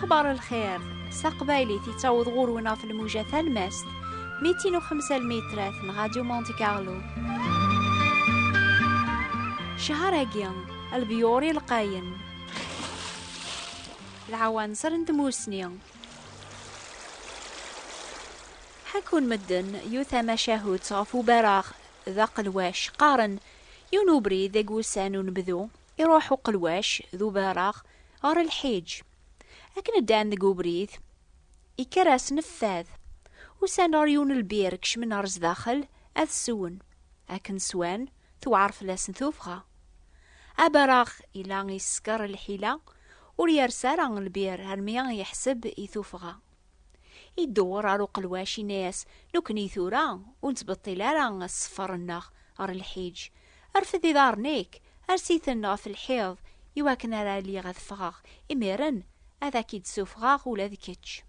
صبار الخير ساقبايلي تيتاوض غورونا في الموجة الماست 205 المترات من راديو مونتي كارلو. شهر البيوري القاين العوانصر ندموسني حكون مدن يوثا مشاهد صافو براغ ذا قلواش قارن يونوبري ذا قوسان ونبذو يروحو قلواش ذو براغ غار الحيج أكن الدان ذا قوبريث يكراس نفاذ وسان ريون البير كش من أرز داخل أذ سون أكن سوان توعرف لاسن ثوفغا أبراغ إلا يسكر الحيلة وريارسار عن البير هرميان يحسب يثوفغا يدور على قلواشي ناس لوكني ثورا ونتبطل راه الصفر النغ غر الحيج ارفضي دارنيك ارسيثنا في الحيض يواكن رالي غذفغاغ اميرن هذا كيد سوفغاغ ولا ذكتش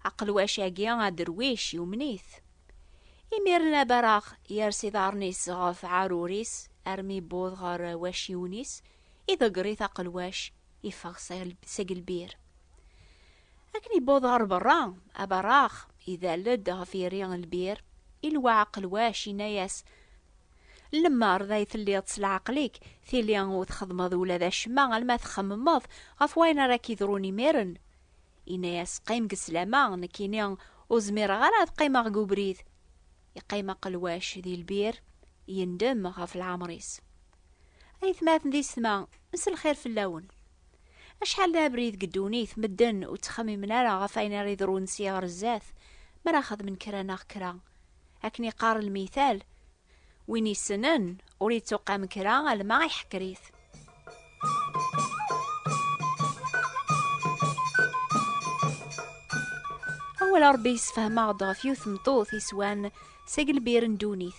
عقلواش اكيا درويش يومنيث اميرنا براغ يرسي دارنيس غاف عاروريس ارمي بوض غار واش يونيس اذا قريت عقلواش يفغ ساق البير لكن يبوض غار برا أبراغ إذا لد غفي ريان البير إلوا عقلواش يناياس لما رضا يثلي تصلع عقليك ثيليان وتخدمض ولا ذا شما الما تخممض غف وين راك يذروني ميرن يناياس قيم قسلاما نكينيان وزمير غراد قيمة غوبريد يقيم قلواش ذي البير يندم غف العمريس أي ثماث ذي السما نس الخير في اللون أشحال لا بريد قدونيث مدن وتخمي منارا غفاينا ريذرون سيغر الزاث مراخذ من كرا كرا أكني قار المثال ويني سنن وريد توقع من كرا الماء يحكريث أول ربي يسفهم ضاف يوث مطوث يسوان ساقل بيرن دونيث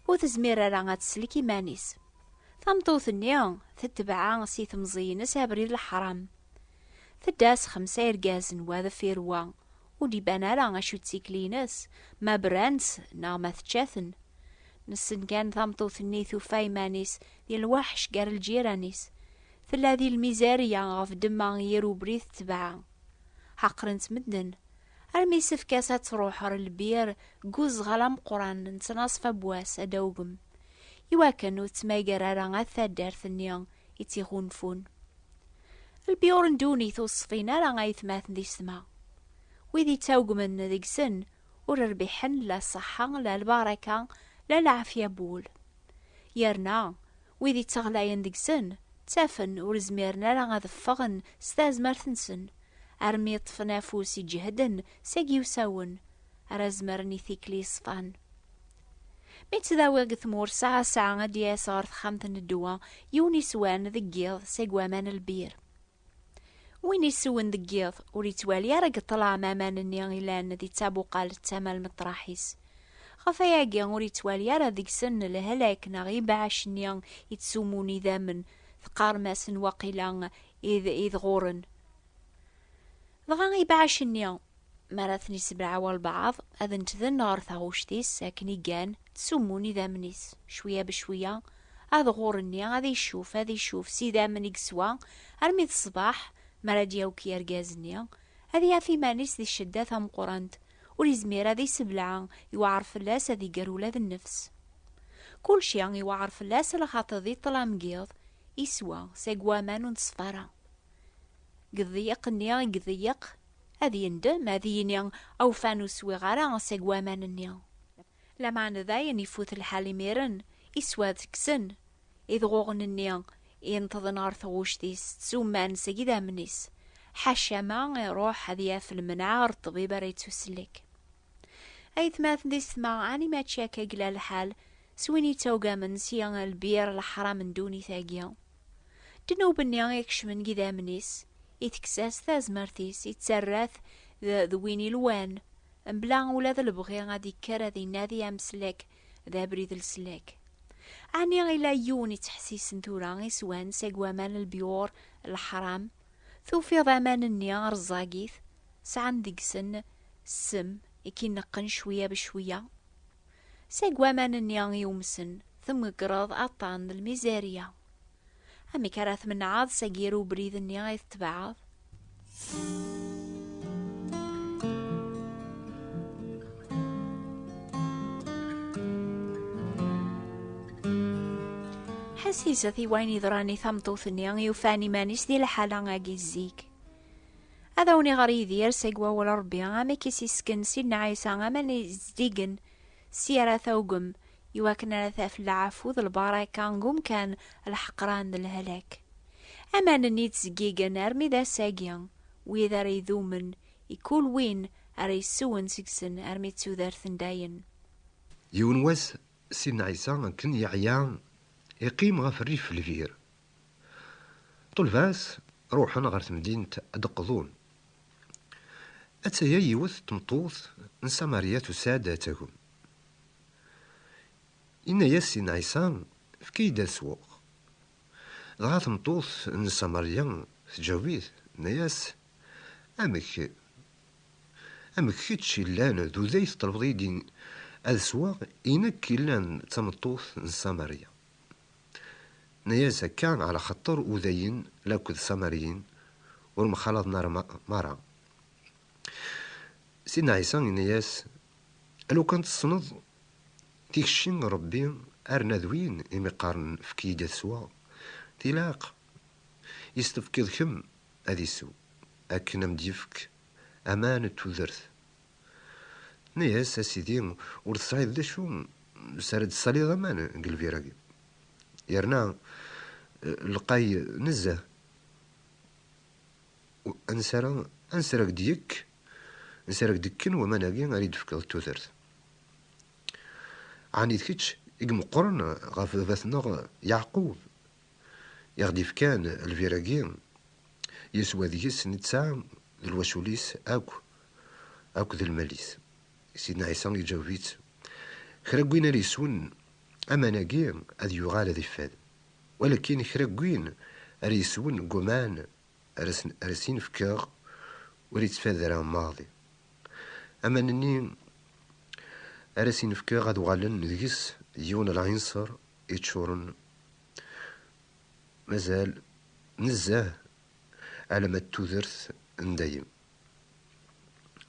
وتزمير راه تسلكي مانيس ثمطوث النيا تتبعا سيث مزينس بريد الحرام تداس 5 يرقازن وهذا في روا ودي بانالا غاشو تسيكلينس ما برانس نا ما تشاثن نسن كان ثمطوث النيثو فايمانيس ديال الوحش قار الجيرانيس ثلا ذي الميزارية غاف دما يرو بريد تبعا حقرنت مدن ارمي سفكاسات تروح البير قوز غلام قران نتناصف بواس ادوقم يواكن وتمايقر راه الثادار ثنيا يتيغونفون البيور ندوني توصفين راه يثماثن دي السما ويدي تاوقمن ذيك سن ورربيحن لا الصحة لا البركة لا العافية بول يرنا ويدي تغلاين ذيك سن تافن ورزميرنا راه ذفغن ستازمر ثنسن ارمي طفنا فوسي جهدن ساقي وساون ارزمرني ثيكلي صفان ميتذاوي قثمور ساعة غادي صار خامتن الدوا يوني سوان ذقيض سيقوامان البير وين يسون ذقيض وريتوالي راك طلع مامان النيان إلان ذي تابو قال التمال مطراحيس غفاياقيا وريتوالي راه ذيك سن الهلاك نغيب عاش النيان يتسوموني ذامن ثقار ماسن وقيلا إذ غورن ضغا غيب عاش النيان ماراثني سبعة والبعض أذن تذن نار ثاوشتيس ساكني كان تسموني ذا منيس شوية بشوية هذا غورني هذا يشوف سيدا من يقسوا أرمي الصباح مراديا وكي يرقازني هذه في مانيس ذي الشدة ثم قرنت وليزمير هذه سبلعة يوعرف اللاس هذه قرولة النفس كل شيء يوعرف اللاس لخاطر ذي طلع مقيض يسوى سيقوا مانون صفارة قضيق النيا قضيق هذه يندم هذه ينيا أو فانو سوي غارا سيقوا مان النيا لما ذاين يفوت الحال ميرن يسوى تكسن إذ غوغن النيا ينتظر نار ثوشتيس تسومان سيدا منيس حاشا ما يروح هذيا في المنعار الطبيبة ريتو سلك أي ثماث دي سما أني ما تشاكا قلا الحال سويني توقع من سيان البير الحرام من دوني ثاقيا دنوب النيا يكش من قدا منيس يتكساس ثاز مرتيس يتسرث ذويني الوان بلا ولا ذا البغي غادي كرا ذي نادي امسلك ذا بريد السلاك عني غيلا يوني تحسيس نتورا يسوان ساقوا مان البيور الحرام ثوفي ضمان النيا رزاقيث سعن ديك سن السم يكي نقن شوية بشوية ساقوا مان النيا يومسن ثم قراض أطان الميزارية أمي كراث من عاد ساقيرو بريد النيا يتبعض حسيسة في وين يضراني ثمطوثني يوفاني مانيس دي الحالة اكي الزيك. هذا وني غري يدير سيقوا ولا ربي غامي كيسي سكن سيدنا عيسى غاماني زديقن سيارة ثوقم يواكن رثا في العفوذ البركة نقوم كان الحقران الهلاك. أما نيت زقيقا نرمي ذا ساقيا وإذا ريذومن يكون وين أريسون سكسن أرمي تسوذارثن داين. يونواس سيدنا عيسى كان يعيان يقيم غف الريف الفير طلفاس روحنا غير مدينة أدقضون أتايا يوث تمطوث نسا ماريات وساداتهم إن ياسين عيسى في كيدا سوق غا تمطوث نسا ماريا تجاويث نياس أمك كيتشي لان ذو ذيث طلبضي دين السواق إنك لان تمطوث نسا ماريا نياس كان على خطر وذين لاكد سامريين والمخالط نار مارا سيدنا عيسى نياس لو كانت تصند تيكشين ربي أرنا ذوين إمي قارن في كيدة سوا تلاق يستفكض كم أذي سو أكنا مديفك أمانة تذرث نياس أسيدي ورتصعيد ذا شو سارد الصليغ أمانة قلبي راقي يرنا لقاي نزه انسرق ديك نسرق دكن وما ناقي اريد فكر توثرت عني ذكيتش يقمقرن غاف ذاتنا يعقوب يغدي فكان الفيراقين يسوى ذيس نتسام الوشوليس اكو ذي الماليس سيدنا عيسى يجاوبيت خرقوين ريسون اما ناقي اذ يغال ذي فاد ولكن خرقوين ريسون قمان أرسين فكاغ وريت فاذرا ماضي أما نني أرسين فكاغ غادو غالن ذيس يون العنصر يتشورن مازال نزاه على ما تذرث ندايم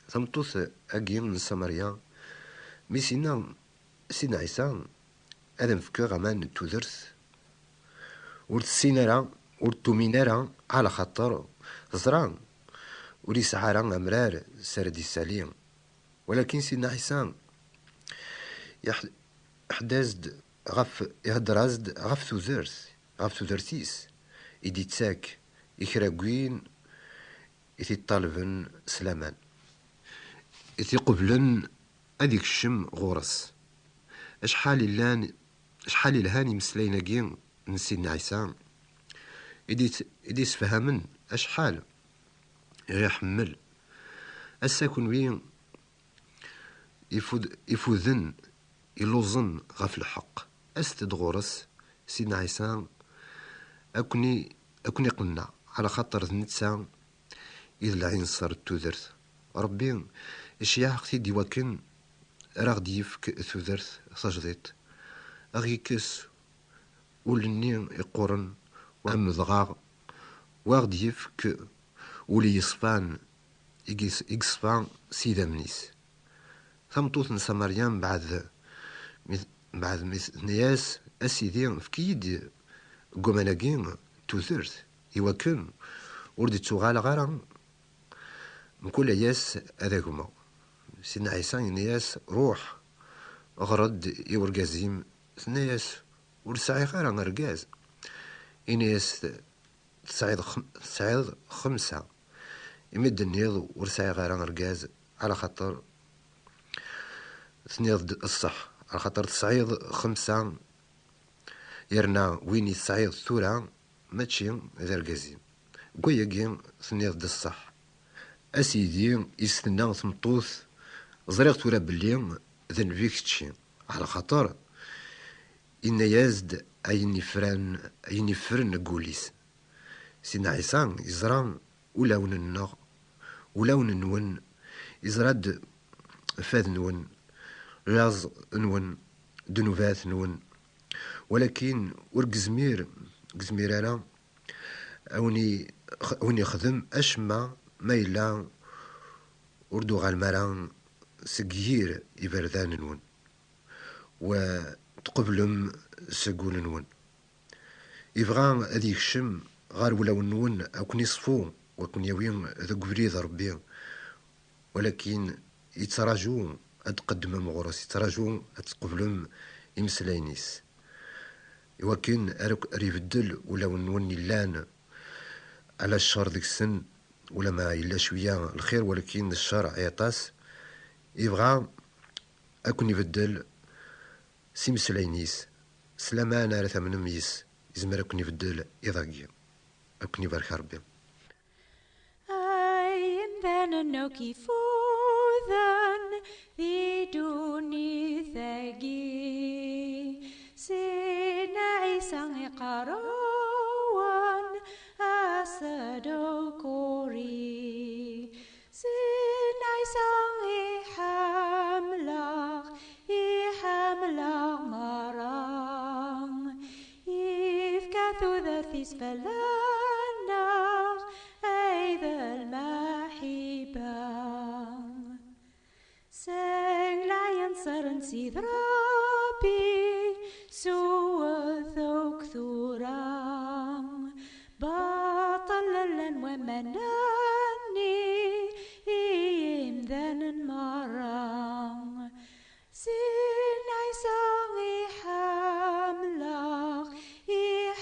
ثمطوث أقيم من سامريا مي سيدنا عيسى أذن فكاغ أمان تذرث ورتسينارا ورتومينارا على خطر زران وليس عاران أمرار سردي السليم ولكن سيدنا عيسى يحدازد يهدرازد غف ثوذرثيس إدي تساك إخراقوين إتي طالبن سلامان إتي قبلن أديك الشم غورس أشحال الهاني مسلينا جين من سيدنا عيسى إدي سفهمن أشحال يحمل أساكن وين يفوذن يلوزن غف الحق أستدغورس سيدنا عيسى أكني قلنا على خاطر ذنتسا إذ العنصر التوذرث ربي إشياء دي وكن راغدي يفك ثوذرث تجديد أغيكس ولني يقورن وأم ضغاغ واغدي يفك ولي يصفان يقصفان سيدا منيس ثمطوث نسا مريم بعد نياس أسيدي فكيد قوماناقين توثرث يوكن وردي تسوغال غارا مكل ياس أذاكما سيدنا عيسى نياس روح غرد يورقازيم نياس ورسعي غارا غرقاز إنياس تسعيد خمسة يمد النيض ورسعي غارا غرقاز على خاطر ثنيض الصح على خاطر تسعيد خمسة يرنا وين يسعيد ثورة ماتشي ذا رقازيم قويا ثنيض الصح أسيدي يستنى ثمطوث زريغ ثورة بلي ذن فيك تشي على خاطر إن يزد أين يفرن قوليس سيدنا عيسى يزران ولون النغ ولون نون يزراد فاذ نون لاز نون دنوفات نون ولكن ورقزمير أنا أوني يخدم أشما ما إلا أردو غالمران سكير إبردان نون وتقبلم سقول نون يبغى هذيك الشم غار ولاو نون أكون يصفو وكن يوين ذا قبريض ربي، ولكن يتراجو أتقدم مغرس، يتراجو أتقبلم إمسلاينيس، وكن ريفدل ولاو نون اللان على الشر ذيك السن ولا ما إلا شوية الخير، ولكن الشر عيطاس يبغى أكون يبدل سيمسلاينيس سلاما أنا راه ثمن ميس يزمر أكون يبدل إضاقيا أكون يبارك ربي. Noki fodhan viduni thagi sinai sang qarawan asado kori sinai sang ihamlach marang ifkathu dhathis falanach eidhal صرن سيد ربي سوى ثورا باطل لن ومناني يمذن مرا سيناي ساغي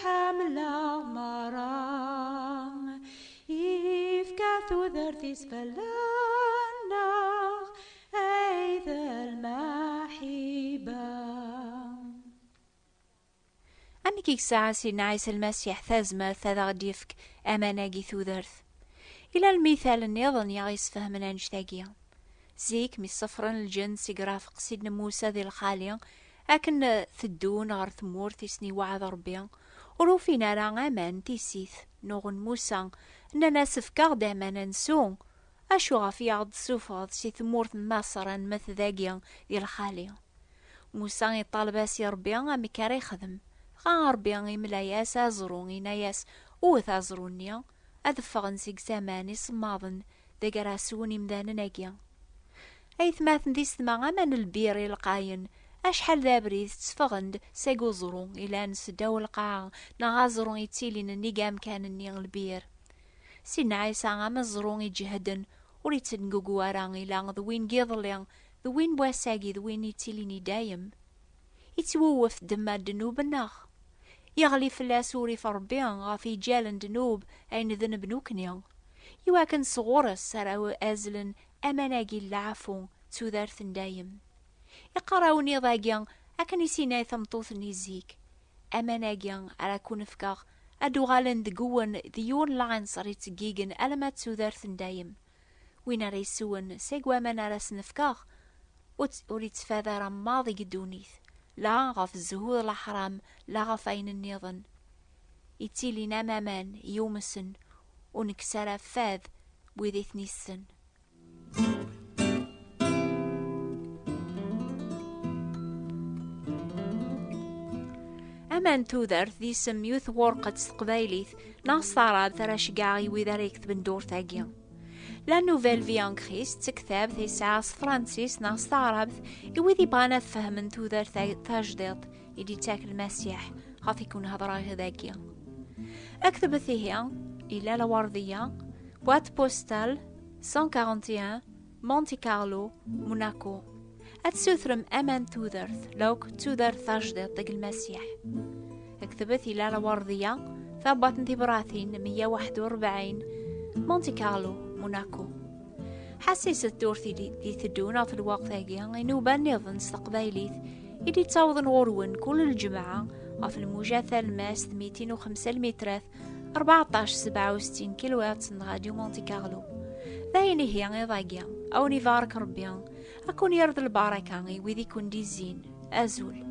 حملغ مرا يفكاثو ذرتيس فلانا أنك ساعة سينعيس المسيح ثازمر ثاذا غدي يفك أماناقي ثوذرث إلى المثال النظن يغيس فهمنا نشتاقيا زيك مي صفرن الجنس يقرافق سيدنا موسى ذي الخالية أكن ثدون غار ثمور تيسني وعظ ربيا وروفينا راه أمان تيسيث نوغن موسى إننا سفكاغ دامانا نسون أشو غافي عض سوفاض سي ثمور مصرا مث ذاقيا ذي الخالية موسى يطالب اسي ربيا أمي كاري يخدم غا ربيا يملاياس أزرون يناياس أوث أزرونيا أذفغن سيك زماني صماضن ذاك راسوني مذانا ناقيا أيث ماثن دي سما أمان البيري القاين أشحال ذا بريد تسفغند سيقو زرون إلا نسداو القاع نغازرون يتيلين نيقام كان النيغ البير سينا عيسى غام الزرون يجهدن وريتن قواران إلا ذوين قيضلين ذوين بواساقي ذوين يتيليني دايم يتووف دما الدنوب الناغ يغلي فلاس وريف ربيان غافي جالن دنوب أين ذنب نوكنيا يواكن صغورس سراو أزلن أماناقي العفو تودارثن دايم يقراوني ضاقيا أكن يسيناي ثمطوث نيزيك أماناقيا على كون فكاغ أدو غالن ذقوان ذيون لعن صريت جيجن ألمات تودارثن دايم وين ريسون سيقوا من راس نفكاغ وريت فاذا رماضي قدونيث لا غف الزهور الحرام لا غف عين النظن يتيلي نامامان يومسن ونكسر فاذ بوذيثني السن أمان تودر ذي سميوث ورقة قبايليث ناس عرب ثراش قاعي وإذا ريكت بندور ثاقيا لا نوفيل فيان كريست كتاب ذي ساعس فرانسيس ناس عرب إوذي بانا فهمن تودر تاجديط إدي تاك المسيح غاف يكون هضرا هذاكيا أكتب ثيهيا إلا لوردية بوات بوستال 141 مونتي كارلو موناكو أتسوثرم أمان تودرث لوك تودرث تاجديط دق المسيح اكتبت إلا لوردية ثبت انتبراثين 141 مونتي كارلو موناكو حسيس الدورثي دي ثدونا في الوقت ذاقيا إنو بانيضن استقبايليث إدي تاوضن غورون كل الجمعة غف المجاثة الماس 205 مترات 1467 كيلوات راديو مونتي كارلو ذايني هي ذاقيا أو نيفارك ربيان أكون يرد البركة وذي كون دي زين أزول